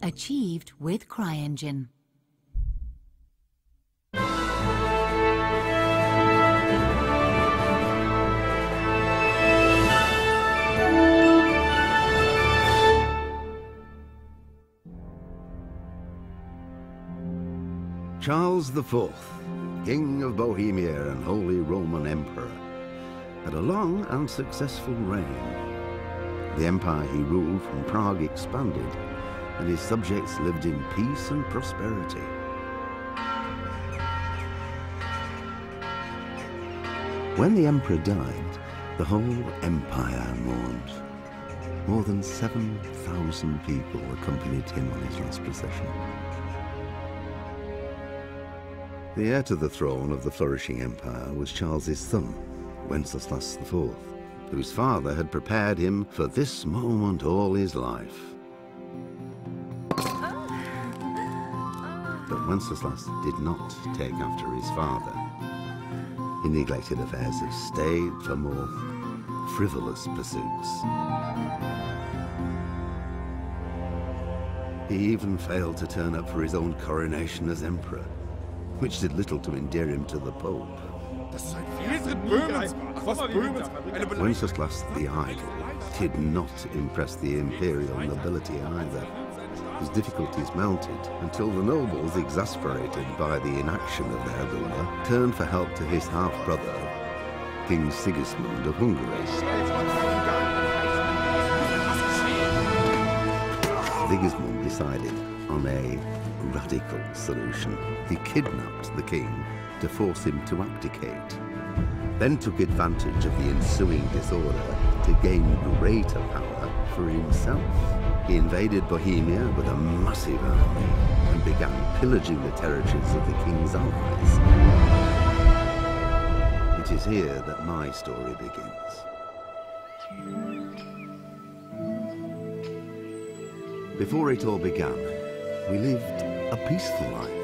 Achieved with CryEngine. Charles IV, King of Bohemia and Holy Roman Emperor, had a long and successful reign. The empire he ruled from Prague expanded, and his subjects lived in peace and prosperity. When the emperor died, the whole empire mourned. More than 7,000 people accompanied him on his last procession. The heir to the throne of the flourishing empire was Charles's son, Wenceslas IV, whose father had prepared him for this moment all his life. But Wenceslas did not take after his father. He neglected affairs of state for more frivolous pursuits. He even failed to turn up for his own coronation as emperor, which did little to endear him to the Pope. Wenceslas the Idle did not impress the imperial nobility either. His difficulties mounted until the nobles, exasperated by the inaction of their ruler, turned for help to his half-brother, King Sigismund of Hungary. Sigismund decided on a radical solution. He kidnapped the king to force him to abdicate, then took advantage of the ensuing disorder to gain greater power for himself. He invaded Bohemia with a massive army and began pillaging the territories of the king's allies. It is here that my story begins. Before it all began, we lived a peaceful life.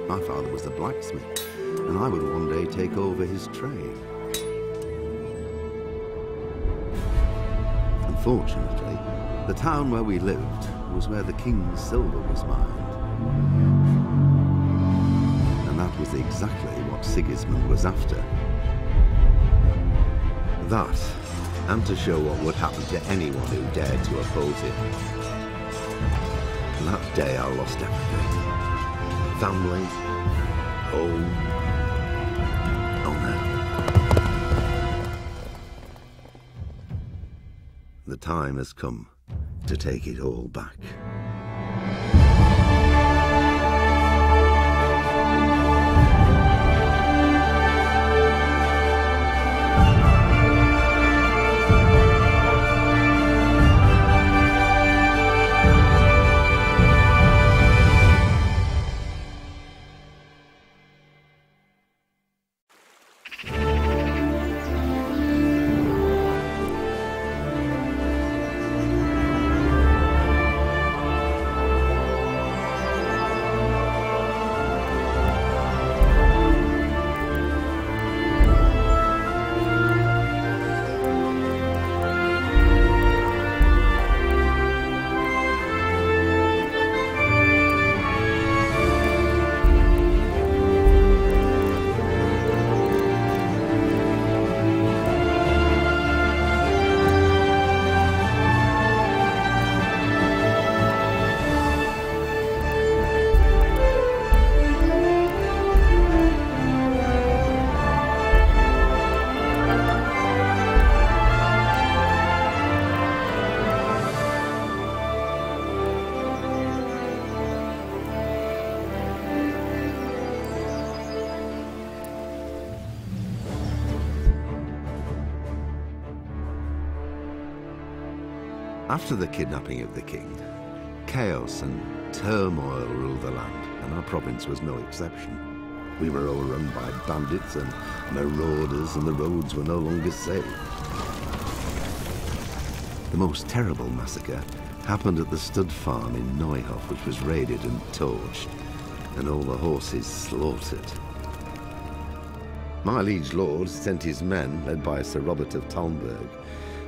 My father was a blacksmith, and I would one day take over his trade. Unfortunately, the town where we lived was where the king's silver was mined. And that was exactly what Sigismund was after. That, and to show what would happen to anyone who dared to oppose him. And that day I lost everything. Family, home, honor. The time has come to take it all back. After the kidnapping of the king, chaos and turmoil ruled the land, and our province was no exception. We were overrun by bandits and marauders, and the roads were no longer safe. The most terrible massacre happened at the stud farm in Neuhof, which was raided and torched, and all the horses slaughtered. My liege lord sent his men, led by Sir Robert of Talmberg,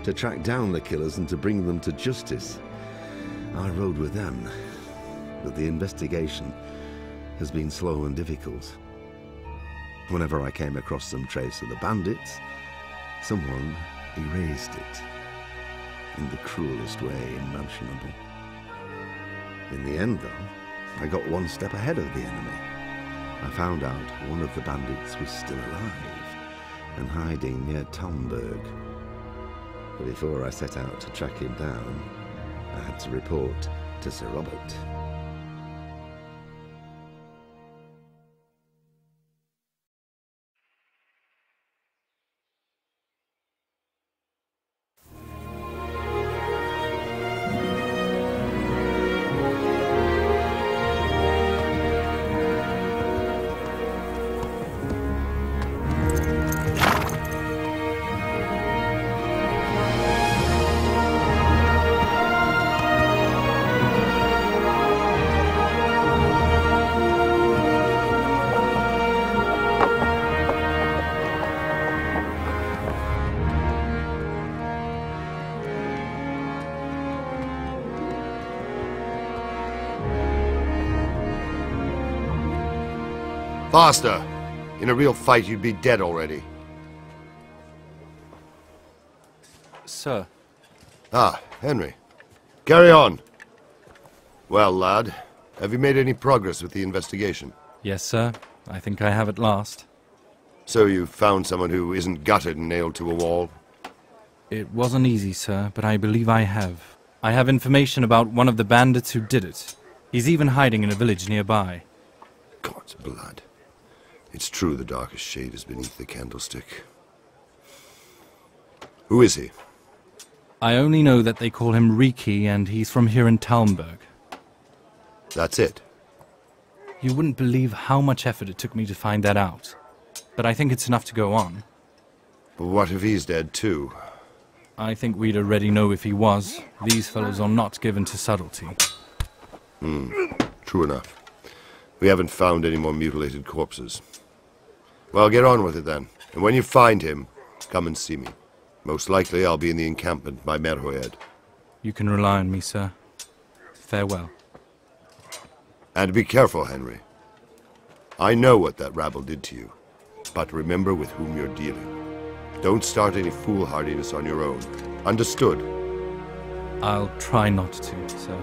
to track down the killers and to bring them to justice. I rode with them, but the investigation has been slow and difficult. Whenever I came across some trace of the bandits, someone erased it in the cruelest way imaginable. In the end, though, I got one step ahead of the enemy. I found out one of the bandits was still alive and hiding near Talmberg. But before I set out to track him down, I had to report to Sir Robert. Faster! In a real fight, you'd be dead already. Sir. Ah, Henry. Carry on. Well, lad, have you made any progress with the investigation? Yes, sir. I think I have at last. So you've found someone who isn't gutted and nailed to a wall? It wasn't easy, sir, but I believe I have. I have information about one of the bandits who did it. He's even hiding in a village nearby. God's blood. It's true the darkest shade is beneath the candlestick. Who is he? I only know that they call him Riki, and he's from here in Talmberg. That's it? You wouldn't believe how much effort it took me to find that out. But I think it's enough to go on. But what if he's dead too? I think we'd already know if he was. These fellows are not given to subtlety. True enough. We haven't found any more mutilated corpses. Well, get on with it then. And when you find him, come and see me. Most likely I'll be in the encampment by Merhoed. You can rely on me, sir. Farewell. And be careful, Henry. I know what that rabble did to you. But remember with whom you're dealing. Don't start any foolhardiness on your own. Understood? I'll try not to, sir.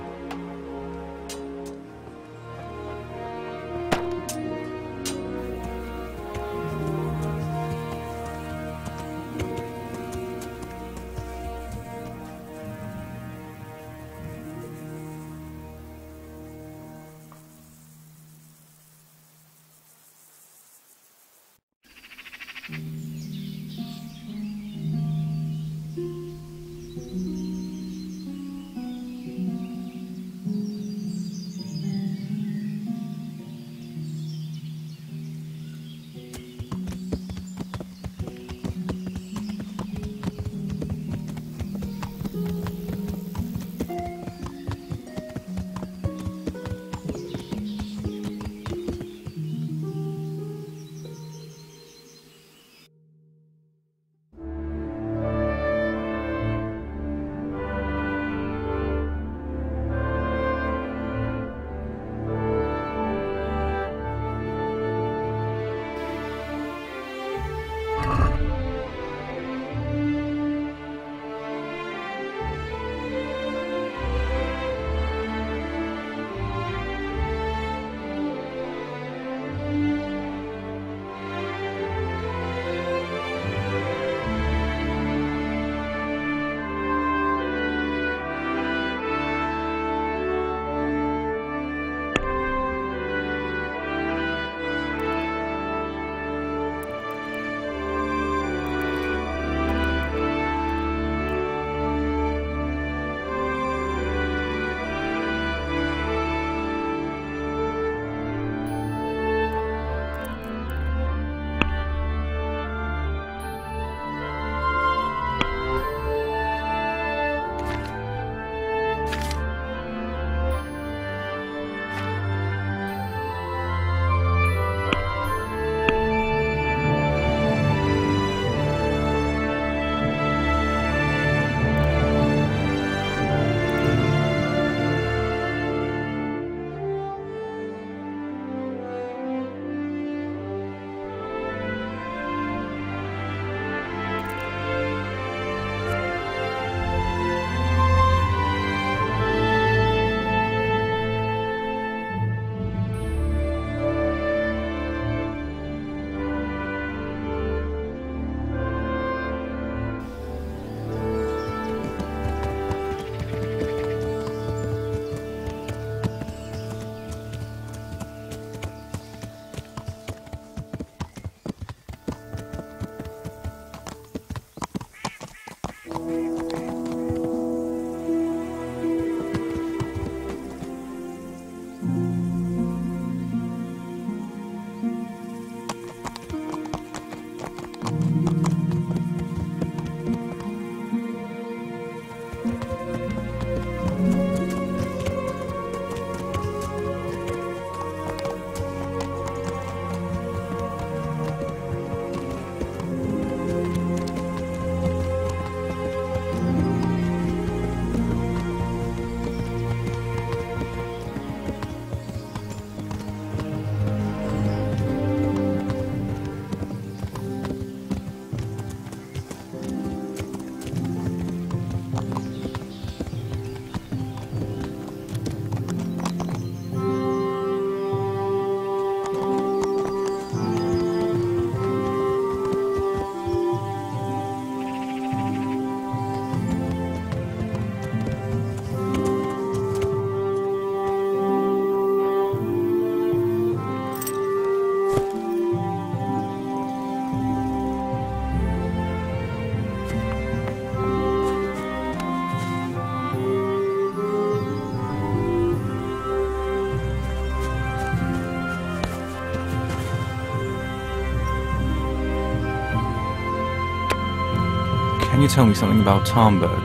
Can you tell me something about Tarnberg?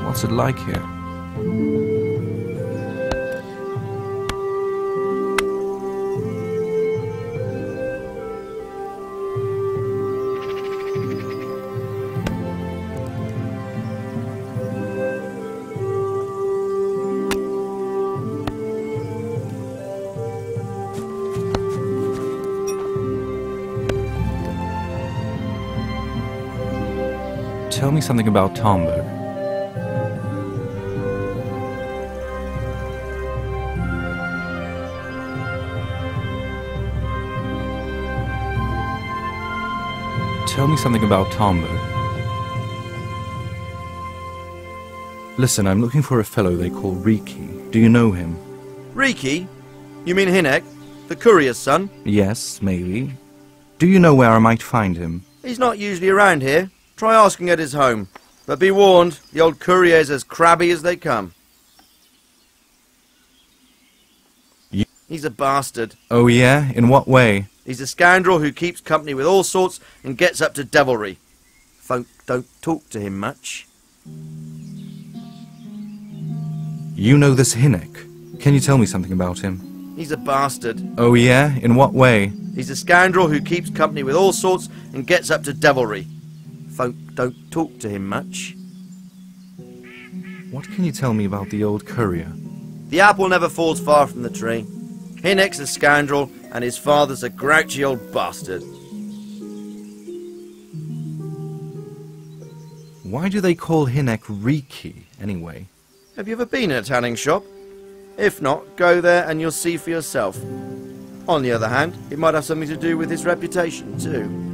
What's it like here? Tell me something about Tarnberg. Tell me something about Tarnberg. Listen, I'm looking for a fellow they call Riki. Do you know him? Riki? You mean Hinek, the courier's son? Yes, maybe. Do you know where I might find him? He's not usually around here. Try asking at his home. But be warned, the old courier's as crabby as they come. He's a bastard. Oh yeah? In what way? He's a scoundrel who keeps company with all sorts and gets up to devilry. Folk don't talk to him much. You know this Hinek. Can you tell me something about him? He's a bastard. Oh yeah? In what way? He's a scoundrel who keeps company with all sorts and gets up to devilry. Folk don't talk to him much. What can you tell me about the old courier? The apple never falls far from the tree. Hinek's a scoundrel and his father's a grouchy old bastard. Why do they call Hinek Riki, anyway? Have you ever been in a tanning shop? If not, go there and you'll see for yourself. On the other hand, it might have something to do with his reputation too.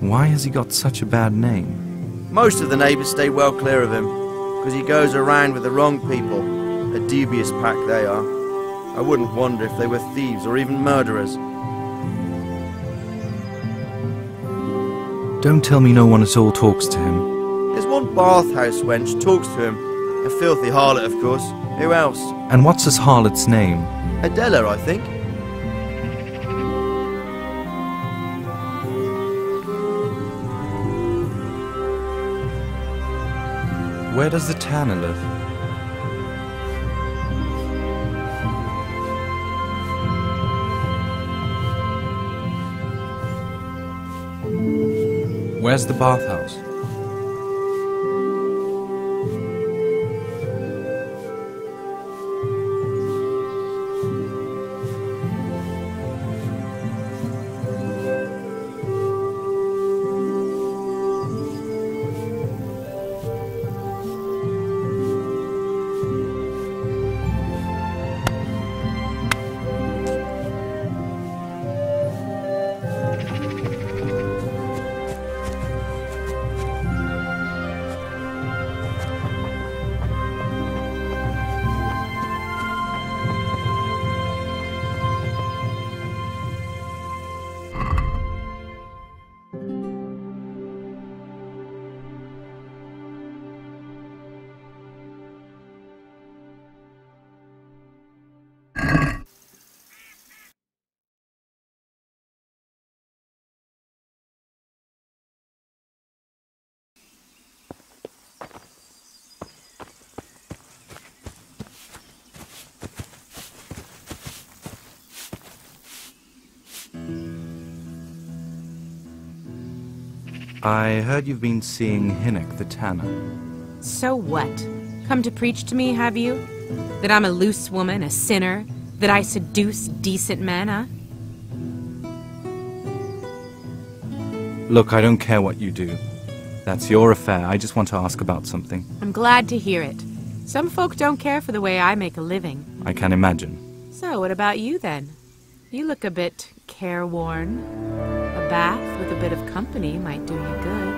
Why has he got such a bad name? Most of the neighbours stay well clear of him, because he goes around with the wrong people. A dubious pack they are. I wouldn't wonder if they were thieves or even murderers. Don't tell me no one at all talks to him. There's one bathhouse wench talks to him. A filthy harlot, of course. Who else? And what's this harlot's name? Adela, I think. Where does the tanner live? Where's the bathhouse? I heard you've been seeing Hinek the tanner. So what? Come to preach to me, have you? That I'm a loose woman, a sinner? That I seduce decent men, huh? Look, I don't care what you do. That's your affair. I just want to ask about something. I'm glad to hear it. Some folk don't care for the way I make a living. I can imagine. So, what about you, then? You look a bit careworn. A bath with a bit of company might do you good.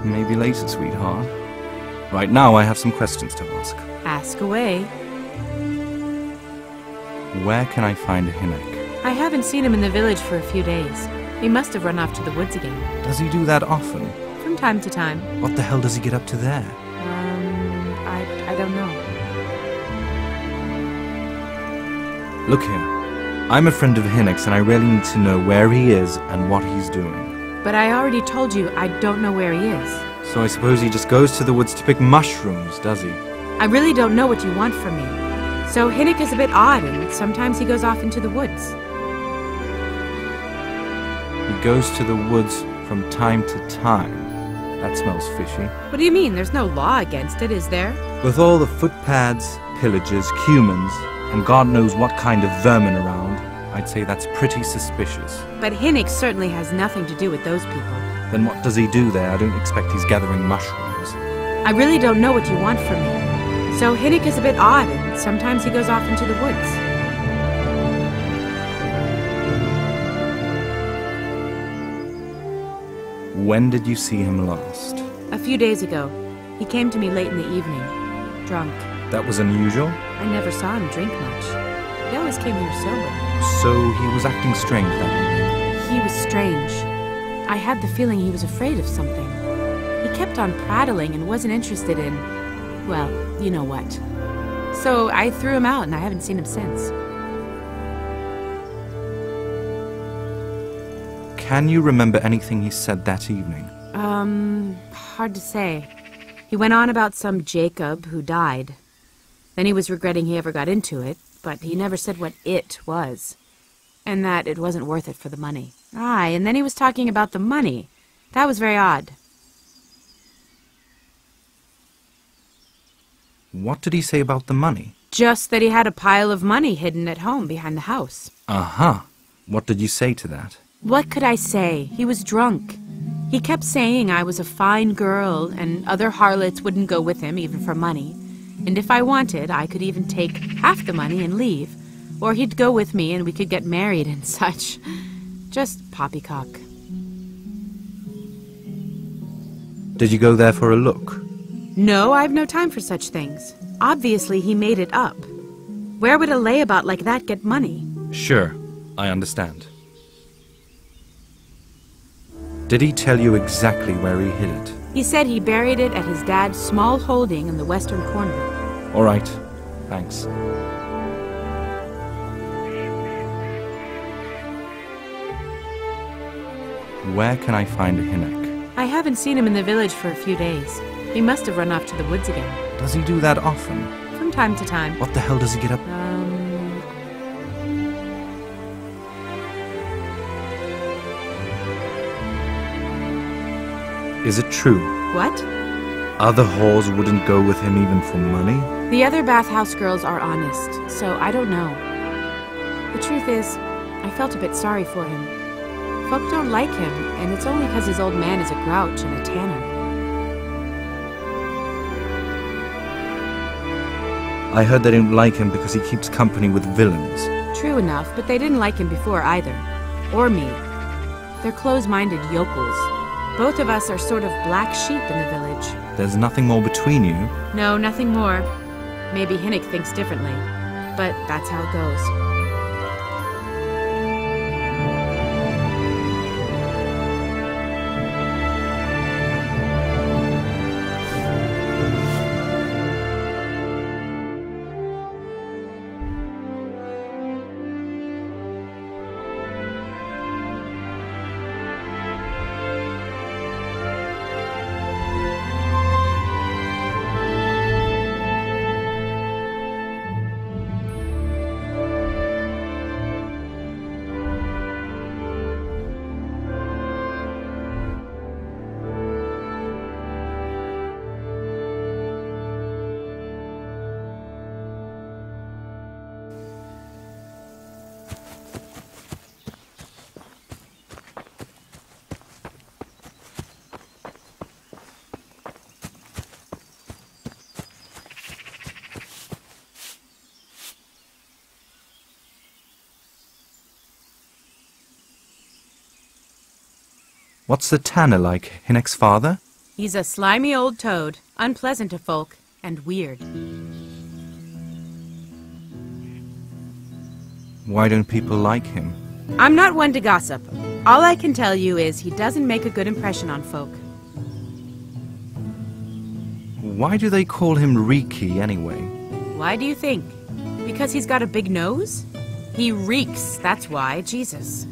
Maybe later, sweetheart. Right now, I have some questions to ask. Ask away. Where can I find Hinek? I haven't seen him in the village for a few days. He must have run off to the woods again. Does he do that often? From time to time. What the hell does he get up to there? I don't know. Look here. I'm a friend of Hinnick's and I really need to know where he is and what he's doing. But I already told you I don't know where he is. So I suppose he just goes to the woods to pick mushrooms, does he? I really don't know what you want from me. So Hinnick is a bit odd, and sometimes he goes off into the woods. He goes to the woods from time to time. That smells fishy. What do you mean? There's no law against it, is there? With all the footpads, pillagers, humans, and God knows what kind of vermin around, I'd say that's pretty suspicious. But Hinnick certainly has nothing to do with those people. Then what does he do there? I don't expect he's gathering mushrooms. I really don't know what you want from me. So Hinnick is a bit odd, and sometimes he goes off into the woods. When did you see him last? A few days ago. He came to me late in the evening, drunk. That was unusual? I never saw him drink much. He always came here sober. So he was acting strange that evening? He was strange. I had the feeling he was afraid of something. He kept on prattling and wasn't interested in, well, you know what. So I threw him out and I haven't seen him since. Can you remember anything he said that evening? Hard to say. He went on about some Jacob who died. Then he was regretting he ever got into it, but he never said what it was. And that it wasn't worth it for the money. Aye, and then he was talking about the money. That was very odd. What did he say about the money? Just that he had a pile of money hidden at home behind the house. Uh-huh. What did you say to that? What could I say? He was drunk. He kept saying I was a fine girl, and other harlots wouldn't go with him even for money. And if I wanted, I could even take half the money and leave. Or he'd go with me and we could get married and such. Just poppycock. Did you go there for a look? No, I've no time for such things. Obviously, he made it up. Where would a layabout like that get money? Sure, I understand. Did he tell you exactly where he hid it? He said he buried it at his dad's small holding in the western corner. All right, thanks. Where can I find Hinnick? I haven't seen him in the village for a few days. He must have run off to the woods again. Does he do that often? From time to time. What the hell does he get up? Is it true? What? Other whores wouldn't go with him even for money? The other bathhouse girls are honest, so I don't know. The truth is, I felt a bit sorry for him. Folk don't like him, and it's only because his old man is a grouch and a tanner. I heard they don't like him because he keeps company with villains. True enough, but they didn't like him before either. Or me. They're close-minded yokels. Both of us are sort of black sheep in the village. There's nothing more between you? No, nothing more. Maybe Hinnick thinks differently, but that's how it goes. What's the tanner like, Hinnick's father? He's a slimy old toad, unpleasant to folk, and weird. Why don't people like him? I'm not one to gossip. All I can tell you is he doesn't make a good impression on folk. Why do they call him Riki anyway? Why do you think? Because he's got a big nose? He reeks, that's why, Jesus.